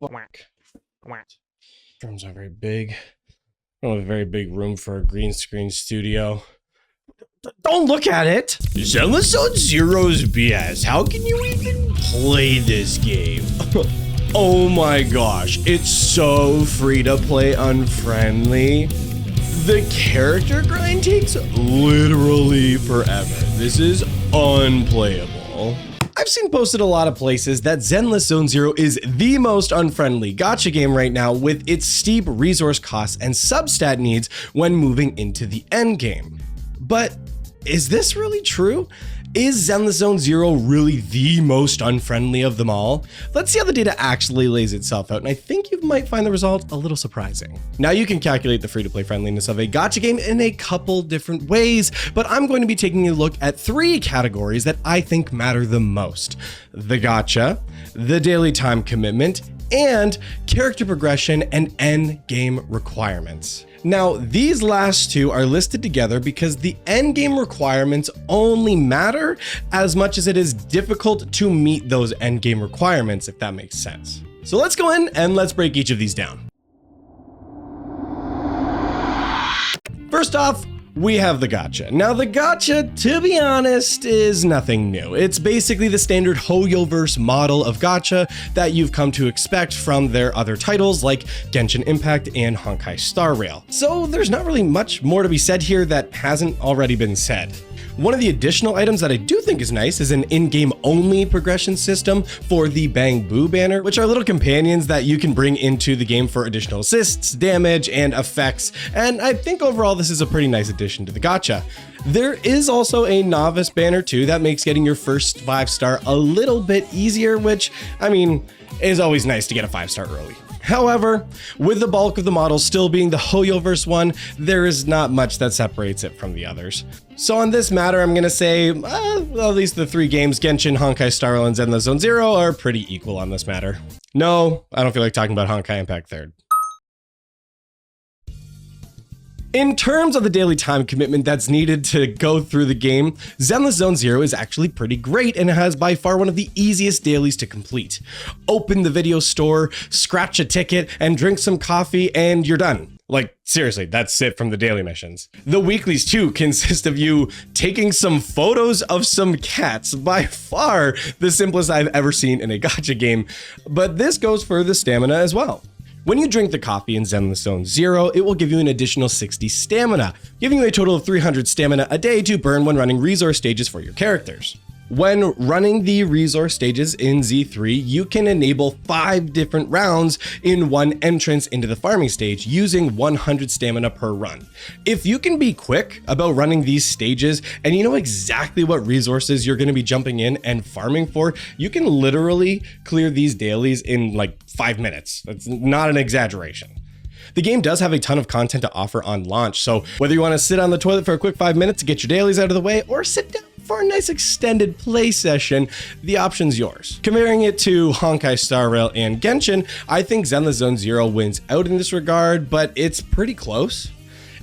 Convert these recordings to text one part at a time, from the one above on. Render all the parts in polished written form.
Whack. Whack. Drums are very big. I don't have a very big room for a green screen studio. Don't look at it! Zenless on Zero's BS. How can you even play this game? Oh my gosh, it's so free to play unfriendly. The character grind takes literally forever. This is unplayable. I've seen posted a lot of places that Zenless Zone Zero is the most unfriendly gacha game right now with its steep resource costs and substat needs when moving into the endgame. But is this really true? Is Zenless Zone Zero really the most unfriendly of them all? Let's see how the data actually lays itself out, and I think you might find the result a little surprising. Now you can calculate the free-to-play friendliness of a gacha game in a couple different ways, but I'm going to be taking a look at 3 categories that I think matter the most: the gacha, the daily time commitment, and character progression and end game requirements. Now, these last 2 are listed together because the end game requirements only matter as much as it is difficult to meet those end game requirements, if that makes sense. So let's go in and let's break each of these down. First off, we have the gacha. Now the gacha, to be honest, is nothing new. It's basically the standard Hoyoverse model of gacha that you've come to expect from their other titles like Genshin Impact and Honkai Star Rail. So there's not really much more to be said here that hasn't already been said. One of the additional items that I do think is nice is an in-game only progression system for the Bang Boo banner, which are little companions that you can bring into the game for additional assists, damage, and effects, and I think overall this is a pretty nice addition to the gacha. There is also a novice banner too that makes getting your first 5-star a little bit easier, which, I mean, is always nice to get a 5-star early. However, with the bulk of the models still being the Hoyoverse one, there is not much that separates it from the others. So on this matter, I'm going to say, well, at least the 3 games, Genshin, Honkai Star Rail, and Zenless Zone Zero, are pretty equal on this matter. No, I don't feel like talking about Honkai Impact 3rd. In terms of the daily time commitment that's needed to go through the game, Zenless Zone Zero is actually pretty great and it has by far one of the easiest dailies to complete. Open the video store, scratch a ticket, and drink some coffee, and you're done. Like, seriously, that's it from the daily missions. The weeklies too consist of you taking some photos of some cats, by far the simplest I've ever seen in a gacha game, but this goes for the stamina as well. When you drink the coffee in Zenless Zone Zero, it will give you an additional 60 stamina, giving you a total of 300 stamina a day to burn when running resource stages for your characters. When running the resource stages in Z3, you can enable 5 different rounds in one entrance into the farming stage using 100 stamina per run. If you can be quick about running these stages and you know exactly what resources you're going to be jumping in and farming for, you can literally clear these dailies in like 5 minutes. That's not an exaggeration. The game does have a ton of content to offer on launch, so whether you want to sit on the toilet for a quick 5 minutes to get your dailies out of the way or sit down for a nice extended play session, the option's yours. Comparing it to Honkai Star Rail and Genshin, I think Zenless Zone Zero wins out in this regard, but it's pretty close.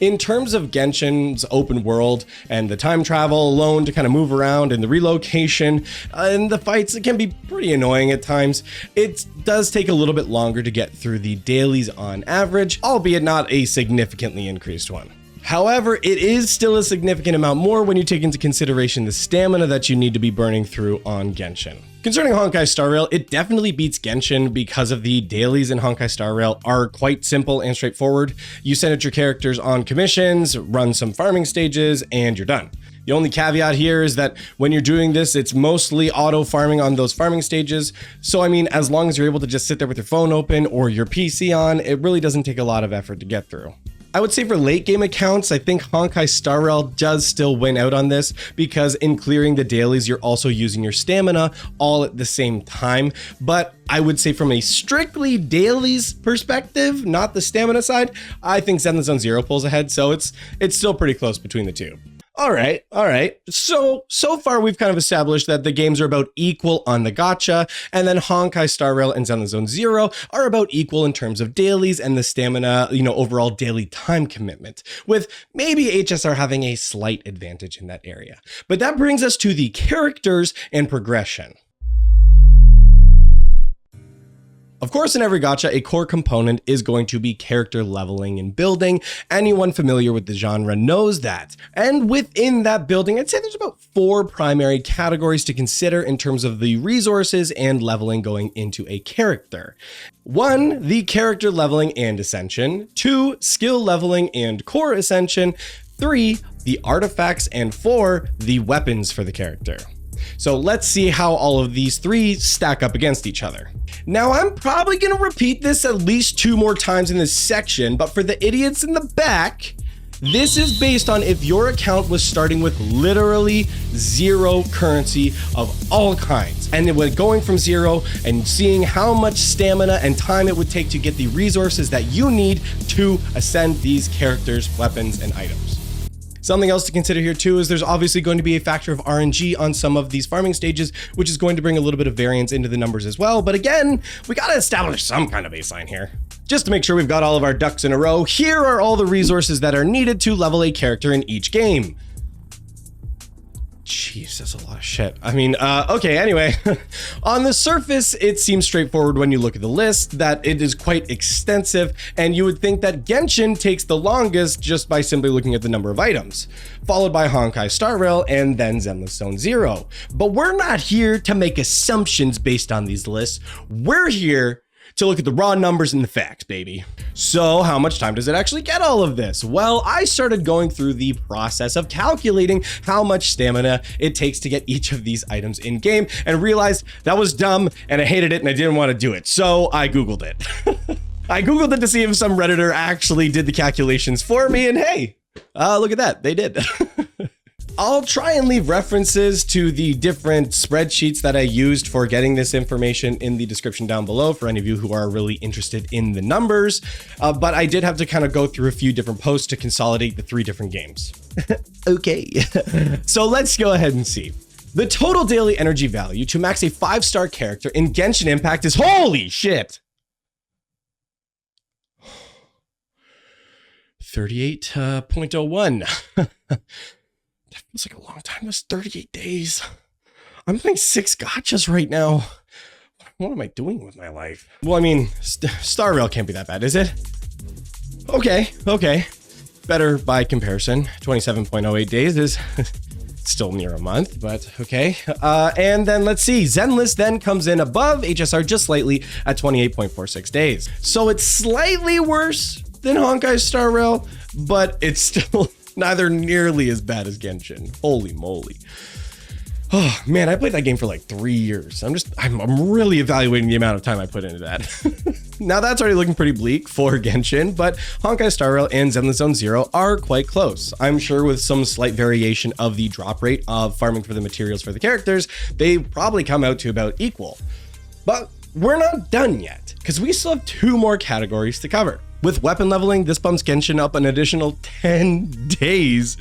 In terms of Genshin's open world and the time travel alone to kind of move around and the relocation and the fights, it can be pretty annoying at times. It does take a little bit longer to get through the dailies on average, albeit not a significantly increased one. However, it is still a significant amount more when you take into consideration the stamina that you need to be burning through on Genshin. Concerning Honkai Star Rail, it definitely beats Genshin because of the dailies in Honkai Star Rail are quite simple and straightforward. You send out your characters on commissions, run some farming stages, and you're done. The only caveat here is that when you're doing this, it's mostly auto farming on those farming stages. So I mean, as long as you're able to just sit there with your phone open or your PC on, it really doesn't take a lot of effort to get through. I would say for late game accounts, I think Honkai Star Rail does still win out on this because in clearing the dailies, you're also using your stamina all at the same time. But I would say from a strictly dailies perspective, not the stamina side, I think Zenless Zone Zero pulls ahead. So it's still pretty close between the 2. All right. So far we've kind of established that the games are about equal on the gacha, and then Honkai Star Rail and Zenless Zone Zero are about equal in terms of dailies and the stamina, overall daily time commitment, with maybe HSR having a slight advantage in that area. But that brings us to the characters and progression. Of course, in every gacha, a core component is going to be character leveling and building. Anyone familiar with the genre knows that. And within that building, I'd say there's about 4 primary categories to consider in terms of the resources and leveling going into a character. 1, the character leveling and ascension. 2, skill leveling and core ascension. 3, the artifacts. And 4, the weapons for the character. So let's see how all of these 3 stack up against each other. Now, I'm probably going to repeat this at least 2 more times in this section, but for the idiots in the back, this is based on if your account was starting with literally 0 currency of all kinds. And then going from 0 and seeing how much stamina and time it would take to get the resources that you need to ascend these characters, weapons, and items. Something else to consider here too is there's obviously going to be a factor of RNG on some of these farming stages, which is going to bring a little bit of variance into the numbers as well. But again, we got to establish some kind of baseline here. Just to make sure we've got all of our ducks in a row, here are all the resources that are needed to level a character in each game. Jeez, that's a lot of shit. I mean, okay, anyway. On the surface, it seems straightforward when you look at the list that it is quite extensive, and you would think that Genshin takes the longest just by simply looking at the number of items, followed by Honkai Star Rail and then Zenless Zone Zero. But we're not here to make assumptions based on these lists. We're here to look at the raw numbers and the facts, baby. So how much time does it actually get all of this? Well, I started going through the process of calculating how much stamina it takes to get each of these items in game and realized that was dumb and I hated it and I didn't want to do it. So I Googled it. I Googled it to see if some Redditor actually did the calculations for me, and hey, look at that, they did. I'll try and leave references to the different spreadsheets that I used for getting this information in the description down below for any of you who are really interested in the numbers. But I did have to kind of go through a few different posts to consolidate the 3 different games. Okay, so let's go ahead and see. The total daily energy value to max a 5-star character in Genshin Impact is holy shit. 38.01. That feels like a long time. That's 38 days. I'm playing 6 gachas right now. What am I doing with my life? Well, I mean, Star Rail can't be that bad, is it? Okay. Better by comparison. 27.08 days is still near a month, but okay. And then let's see. Zenless then comes in above HSR just slightly at 28.46 days. So it's slightly worse than Honkai Star Rail, but it's still neither nearly as bad as Genshin. Holy moly. Oh man, I played that game for like 3 years. I'm really evaluating the amount of time I put into that. Now that's already looking pretty bleak for Genshin, but Honkai Star Rail and Zenless Zone Zero are quite close. I'm sure with some slight variation of the drop rate of farming for the materials for the characters, they probably come out to about equal. But we're not done yet, because we still have 2 more categories to cover. With weapon leveling, this bumps Genshin up an additional 10 days.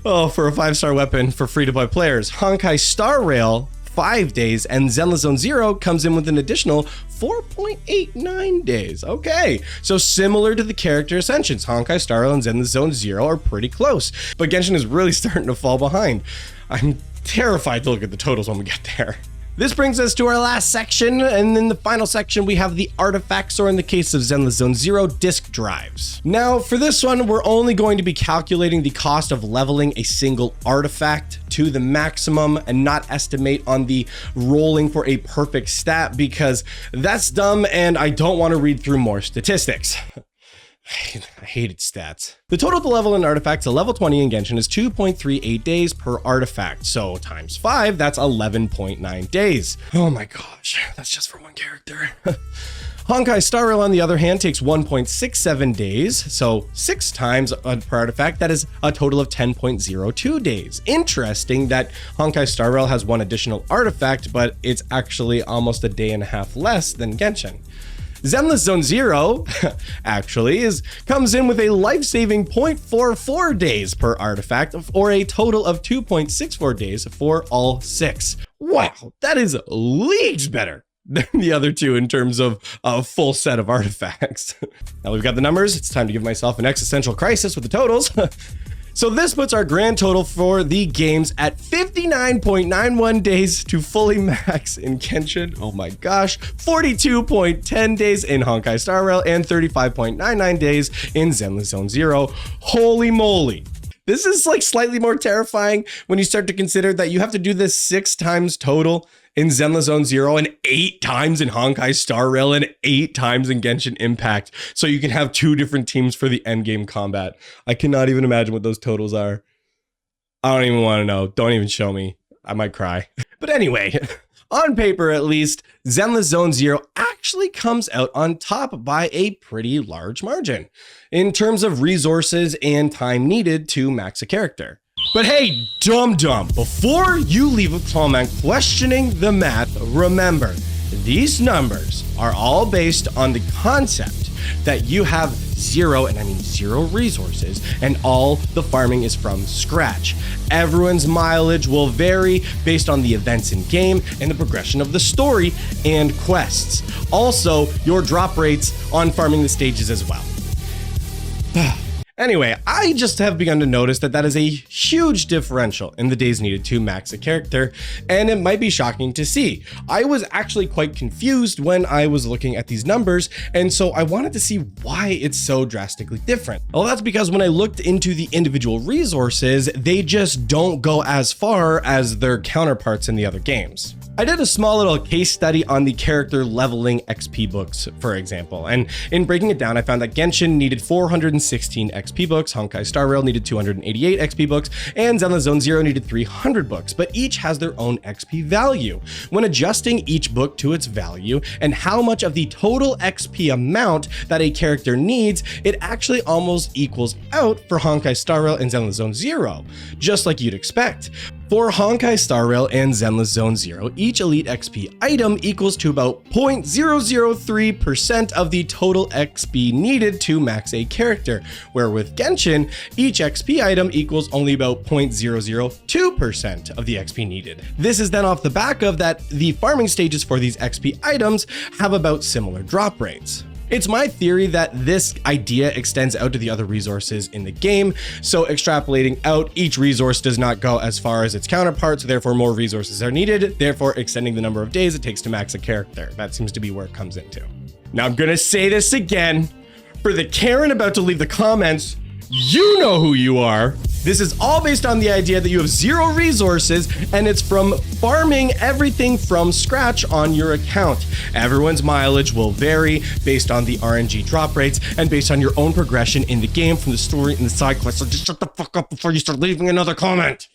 Oh, for a 5-star weapon for free-to-play players. Honkai Star Rail, 5 days, and Zenless Zone Zero comes in with an additional 4.89 days. Okay, so similar to the character ascensions, Honkai Star Rail and Zenless Zone Zero are pretty close, but Genshin is really starting to fall behind. I'm terrified to look at the totals when we get there. This brings us to our last section, and in the final section we have the artifacts, or in the case of Zenless Zone Zero, disk drives. Now for this one, we're only going to be calculating the cost of leveling a single artifact to the maximum and not estimate on the rolling for a perfect stat, because that's dumb and I don't want to read through more statistics. I hated stats. The total to level an artifact to level 20 in Genshin is 2.38 days per artifact. So times 5, that's 11.9 days. Oh my gosh, that's just for one character. Honkai Star Rail, on the other hand, takes 1.67 days. So 6 times per artifact, that is a total of 10.02 days. Interesting that Honkai Star Rail has 1 additional artifact, but it's actually almost a day and a half less than Genshin. Zenless Zone Zero actually comes in with a life-saving 0.44 days per artifact, or a total of 2.64 days for all 6. Wow, that is leagues better than the other 2 in terms of a full set of artifacts. Now we've got the numbers, it's time to give myself an existential crisis with the totals. So this puts our grand total for the games at 59.91 days to fully max in Genshin. Oh my gosh. 42.10 days in Honkai Star Rail and 35.99 days in Zenless Zone Zero. Holy moly. This is like slightly more terrifying when you start to consider that you have to do this 6 times total in Zenless Zone Zero and 8 times in Honkai Star Rail and 8 times in Genshin Impact. So you can have 2 different teams for the endgame combat. I cannot even imagine what those totals are. I don't even want to know. Don't even show me. I might cry. But anyway, on paper at least, Zenless Zone Zero actually comes out on top by a pretty large margin in terms of resources and time needed to max a character. But hey, dum-dum, before you leave a comment questioning the math, remember, these numbers are all based on the concept that you have zero, and I mean zero resources, and all the farming is from scratch. Everyone's mileage will vary based on the events in game and the progression of the story and quests. Also, your drop rates on farming the stages as well. Anyway, I just have begun to notice that is a huge differential in the days needed to max a character, and it might be shocking to see. I was actually quite confused when I was looking at these numbers, and so I wanted to see why it's so drastically different. Well, that's because when I looked into the individual resources, they just don't go as far as their counterparts in the other games. I did a small little case study on the character leveling XP books, for example, and in breaking it down, I found that Genshin needed 416 XP books, Honkai Star Rail needed 288 XP books, and Zenless Zone Zero needed 300 books, but each has their own XP value. When adjusting each book to its value and how much of the total XP amount that a character needs, it actually almost equals out for Honkai Star Rail and Zenless Zone Zero, just like you'd expect. For Honkai Star Rail and Zenless Zone Zero, each Elite XP item equals to about 0.003% of the total XP needed to max a character, where with Genshin, each XP item equals only about 0.002% of the XP needed. This is then off the back of that the farming stages for these XP items have about similar drop rates. It's my theory that this idea extends out to the other resources in the game, so extrapolating out, each resource does not go as far as its counterparts, therefore more resources are needed, therefore extending the number of days it takes to max a character. That seems to be where it comes into. Now I'm gonna say this again, for the Karen about to leave the comments, you know who you are. This is all based on the idea that you have zero resources and it's from farming everything from scratch on your account. Everyone's mileage will vary based on the RNG drop rates and based on your own progression in the game from the story and the side quests. So just shut the fuck up before you start leaving another comment.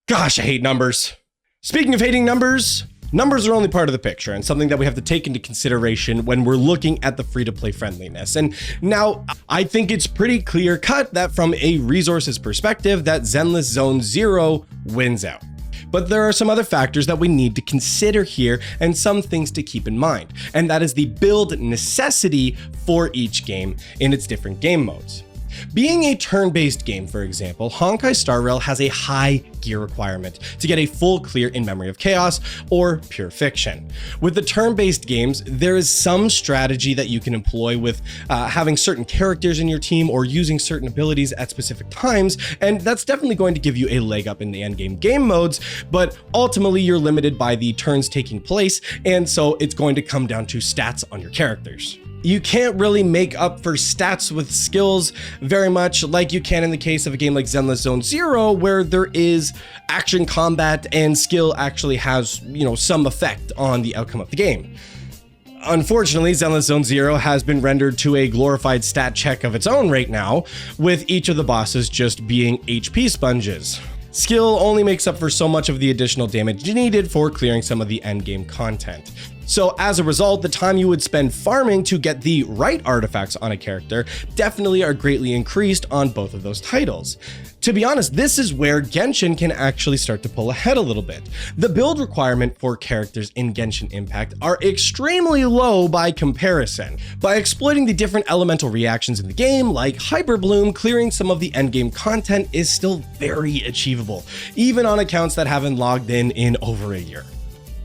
Gosh, I hate numbers. Speaking of hating numbers, numbers are only part of the picture and something that we have to take into consideration when we're looking at the free-to-play friendliness. And now I think it's pretty clear cut that from a resources perspective that Zenless Zone Zero wins out. But there are some other factors that we need to consider here and some things to keep in mind, and that is the build necessity for each game in its different game modes. Being a turn-based game, for example, Honkai Star Rail has a high gear requirement to get a full clear in Memory of Chaos or Pure Fiction. With the turn-based games, there is some strategy that you can employ with having certain characters in your team or using certain abilities at specific times, and that's definitely going to give you a leg up in the endgame game modes, but ultimately you're limited by the turns taking place, and so it's going to come down to stats on your characters. You can't really make up for stats with skills very much like you can in the case of a game like Zenless Zone Zero, where there is action combat and skill actually has, some effect on the outcome of the game. Unfortunately, Zenless Zone Zero has been rendered to a glorified stat check of its own right now, with each of the bosses just being HP sponges. Skill only makes up for so much of the additional damage needed for clearing some of the endgame content. So as a result, the time you would spend farming to get the right artifacts on a character definitely are greatly increased on both of those titles. To be honest, this is where Genshin can actually start to pull ahead a little bit. The build requirement for characters in Genshin Impact are extremely low by comparison. By exploiting the different elemental reactions in the game, like Hyper Bloom, clearing some of the endgame content is still very achievable, even on accounts that haven't logged in over a year.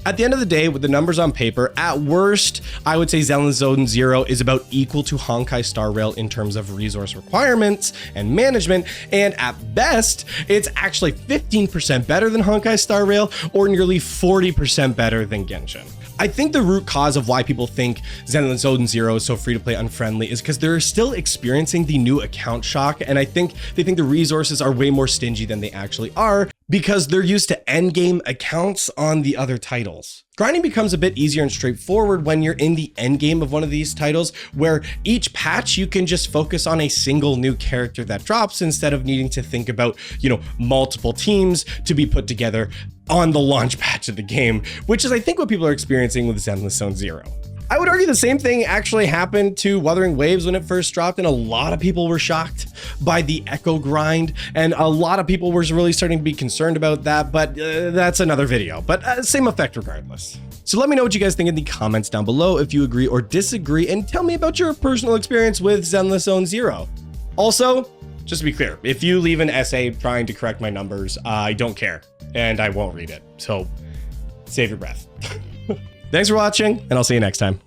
At the end of the day, with the numbers on paper, at worst, I would say Zenless Zone Zero is about equal to Honkai Star Rail in terms of resource requirements and management, and at best, it's actually 15% better than Honkai Star Rail or nearly 40% better than Genshin. I think the root cause of why people think Zenless Zone Zero is so free-to-play unfriendly is because they're still experiencing the new account shock, and I think they think the resources are way more stingy than they actually are because they're used to endgame accounts on the other titles. Grinding becomes a bit easier and straightforward when you're in the endgame of one of these titles, where each patch you can just focus on a single new character that drops instead of needing to think about, multiple teams to be put together on the launch patch of the game, which is I think what people are experiencing with Zenless Zone Zero. I would argue the same thing actually happened to Wuthering Waves when it first dropped, and a lot of people were shocked by the echo grind, and a lot of people were really starting to be concerned about that, but that's another video, but same effect regardless. So let me know what you guys think in the comments down below if you agree or disagree, and tell me about your personal experience with Zenless Zone Zero. Also, just to be clear, if you leave an essay trying to correct my numbers, I don't care, and I won't read it, so save your breath. Thanks for watching, and I'll see you next time.